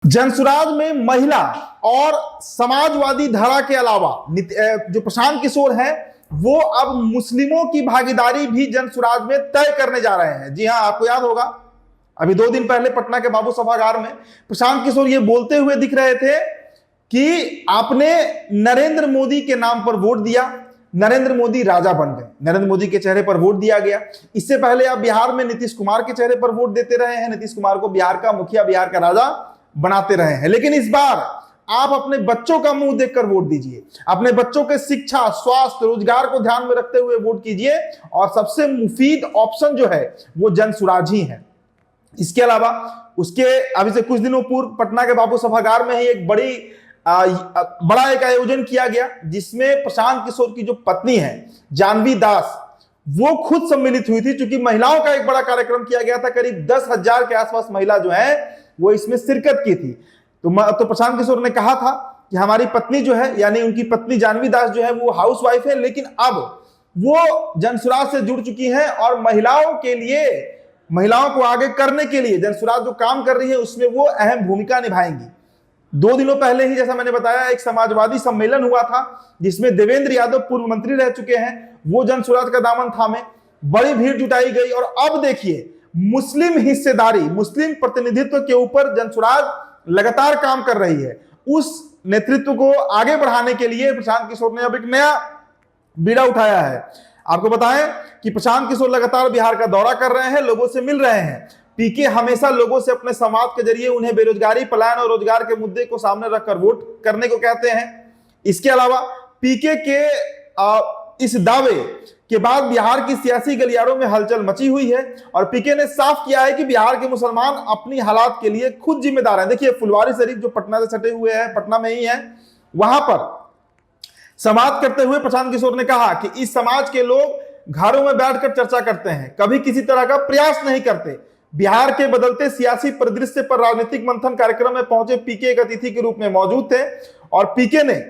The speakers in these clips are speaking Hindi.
जनसुराज में महिला और समाजवादी धारा के अलावा जो प्रशांत किशोर हैं वो अब मुस्लिमों की भागीदारी भी जनसुराज में तय करने जा रहे हैं। जी हां, आपको याद होगा अभी 2 दिन पहले पटना के बाबू सभागार में प्रशांत किशोर ये बोलते हुए दिख रहे थे कि आपने नरेंद्र मोदी के नाम पर वोट दिया, नरेंद्र मोदी राजा बन गए, नरेंद्र मोदी के चेहरे पर वोट दिया गया। इससे पहले आप बिहार में नीतीश कुमार के चेहरे पर वोट देते रहे हैं, नीतीश कुमार को बिहार का मुखिया, बिहार का राजा बनाते रहे हैं। लेकिन इस बार आप अपने बच्चों का मुंह देखकर वोट दीजिए, अपने बच्चों के शिक्षा, स्वास्थ्य, रोजगार को ध्यान में रखते हुए वोट कीजिए और सबसे मुफीद ऑप्शन जो है वो जनसुराज ही है। इसके अलावा उसके अभी से कुछ दिनों पूर्व पटना के बाबू सभागार में ही एक बड़ा एक आयोजन किया गया जिसमें प्रशांत किशोर की जो पत्नी है जानवी दास वो खुद सम्मिलित हुई थी। क्योंकि महिलाओं का एक बड़ा कार्यक्रम किया गया था, करीब 10,000 के आसपास महिला जो है वो इसमें शिरकत की थी। तो प्रशांत किशोर ने कहा था कि हमारी पत्नी जो है, यानी उनकी पत्नी जानवी दास जो है वो हाउसवाइफ है, लेकिन अब वो जनसुराज से जुड़ चुकी है और महिलाओं के लिए, महिलाओं को आगे करने के लिए जनसुराज जो काम कर रही है उसमें वो अहम भूमिका निभाएंगी। 2 दिनों पहले ही जैसा मैंने बताया एक समाजवादी सम्मेलन हुआ था जिसमें देवेंद्र यादव पूर्व मंत्री रह चुके हैं, वो जनसुराज का दामन थामे, बड़ी भीड़ जुटाई गई। और अब देखिए मुस्लिम हिस्सेदारी, मुस्लिम प्रतिनिधित्व के ऊपर जनसुराज लगातार काम कर रही है। उस नेतृत्व को आगे बढ़ाने के लिए प्रशांत किशोर ने अब एक नया बीड़ा उठाया है। आपको बताएं कि प्रशांत किशोर लगातार बिहार का दौरा कर रहे हैं, लोगों से मिल रहे हैं। पीके हमेशा लोगों से अपने संवाद के जरिए उन्हें बेरोजगारी, पलायन और रोजगार के मुद्दे को सामने रखकर वोट करने को कहते हैं। इसके अलावा पीके के इस दावे के बाद बिहार की सियासी गलियारों में हलचल मची हुई है और पीके ने साफ किया है कि बिहार के मुसलमान अपनी हालात के लिए खुद जिम्मेदार हैं। देखिए फुलवारी शरीफ जो पटना से सटे हुए हैं, पटना में ही है, वहां पर संवाद करते हुए प्रशांत किशोर ने कहा कि इस समाज के लोग घरों में बैठकर चर्चा करते हैं, कभी किसी तरह का प्रयास नहीं करते। बिहार के बदलते सियासी परिदृश्य पर राजनीतिक मंथन कार्यक्रम में पहुंचे पीके एक अतिथि के रूप में मौजूद थे और पीके ने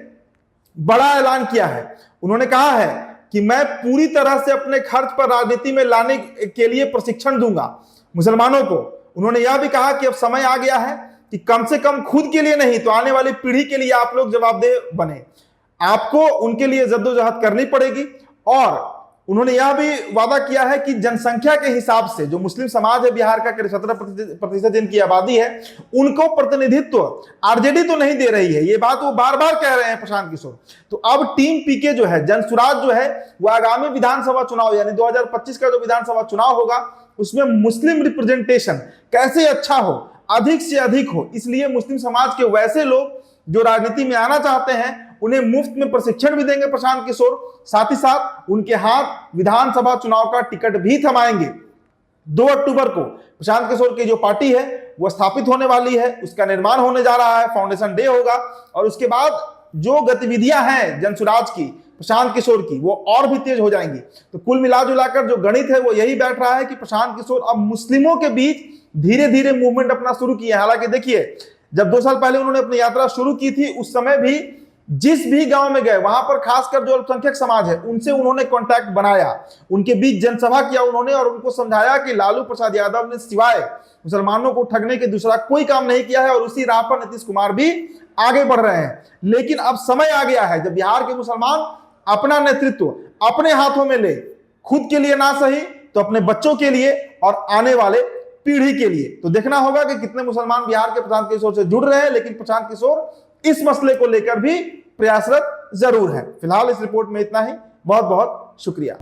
बड़ा ऐलान किया है। उन्होंने कहा है कि मैं पूरी तरह से अपने खर्च पर राजनीति में लाने के लिए प्रशिक्षण दूंगा मुसलमानों को। उन्होंने यह भी कहा कि अब समय आ गया है कि कम से कम खुद के लिए नहीं तो आने वाली पीढ़ी के लिए आप लोग जवाबदेह बने, आपको उनके लिए जद्दोजहद करनी पड़ेगी। और उन्होंने यह भी वादा किया है कि जनसंख्या के हिसाब से जो मुस्लिम समाज है बिहार का, करीब 17% जिनकी आबादी है, उनको प्रतिनिधित्व आरजेडी तो नहीं दे रही है। ये बात वो बार बार कह रहे हैं प्रशांत किशोर। तो अब टीम पीके जो है, जनसुराज जो है, वो आगामी विधानसभा चुनाव यानी 2025 का जो विधानसभा चुनाव होगा उसमें मुस्लिम रिप्रेजेंटेशन कैसे अच्छा हो, अधिक से अधिक हो, इसलिए मुस्लिम समाज के वैसे लोग जो राजनीति में आना चाहते हैं उन्हें मुफ्त में प्रशिक्षण भी देंगे प्रशांत किशोर, साथ ही साथ उनके हाथ विधानसभा चुनाव का टिकट भी थमाएंगे। 2 अक्टूबर को प्रशांत किशोर की जो पार्टी है वो स्थापित होने वाली है, उसका निर्माण होने जा रहा है, फाउंडेशन डे होगा और उसके बाद जो गतिविधियां हैं जनसुराज की, प्रशांत किशोर की, वो और भी तेज हो जाएंगी। तो कुल मिलाजुलाकर जो गणित है वो यही बैठ रहा है कि प्रशांत किशोर अब मुस्लिमों के बीच धीरे धीरे मूवमेंट अपना शुरू किया है। हालांकि देखिए जब 2 साल पहले उन्होंने अपनी यात्रा शुरू की थी उस समय भी जिस भी गांव में गए वहां पर खासकर जो अल्पसंख्यक समाज है उनसे उन्होंने कांटेक्ट बनाया, उनके बीच जनसभा किया उन्होंने और उनको समझाया कि लालू प्रसाद यादव ने सिवाय मुसलमानों को ठगने के दूसरा कोई काम नहीं किया है और उसी राह पर नीतीश कुमार भी आगे बढ़ रहे हैं। लेकिन अब समय आ गया है जब बिहार के मुसलमान अपना नेतृत्व अपने हाथों में ले, खुद के लिए ना सही तो अपने बच्चों के लिए और आने वाले पीढ़ी के लिए। तो देखना होगा कि कितने मुसलमान बिहार के प्रशांत किशोर से जुड़ रहे हैं, लेकिन प्रशांत किशोर इस मसले को लेकर भी प्रयासरत जरूर है। फिलहाल इस रिपोर्ट में इतना ही। बहुत बहुत शुक्रिया।